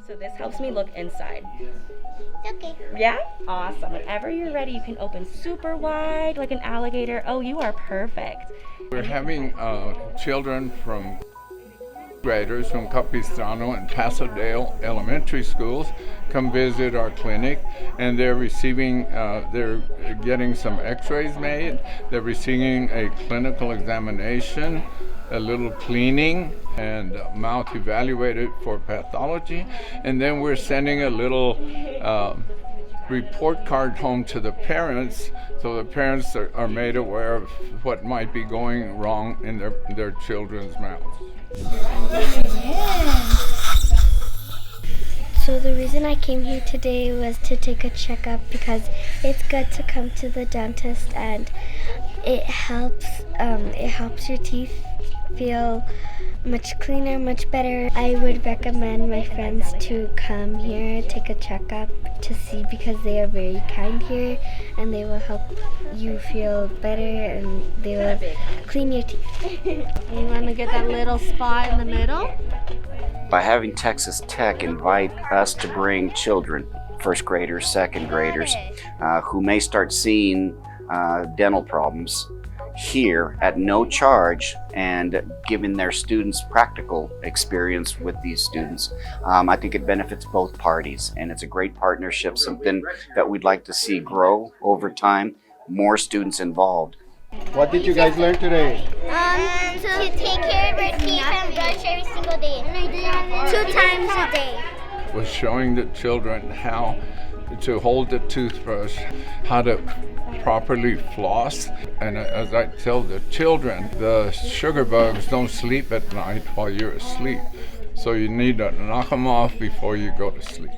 So this helps me look inside. Okay. Yeah? Awesome. Whenever you're ready, you can open super wide like an alligator. Oh, you are perfect. We're having children from graders from Capistrano and Pasodale elementary schools come visit our clinic, and they're getting some x-rays made, they're receiving a clinical examination, a little cleaning, and mouth evaluated for pathology, and then we're sending a little report card home to the parents, so the parents are made aware of what might be going wrong in their children's mouths. So the reason I came here today was to take a checkup because it's good to come to the dentist, and it helps your teeth feel much cleaner, much better. I would recommend my friends to come here, take a checkup to see, because they are very kind here and they will help you feel better and they will clean your teeth. You want to get that little spot in the middle? By having Texas Tech invite us to bring children, first graders, second graders, who may start seeing dental problems here at no charge, and giving their students practical experience with these students, I think it benefits both parties, and it's a great partnership, something that we'd like to see grow over time, more students involved. What did you guys learn today? To take care of your teeth and brush every single day. 2 times a day. Was showing the children how to hold the toothbrush, how to properly floss, and as I tell the children, the sugar bugs don't sleep at night while you're asleep, so you need to knock them off before you go to sleep.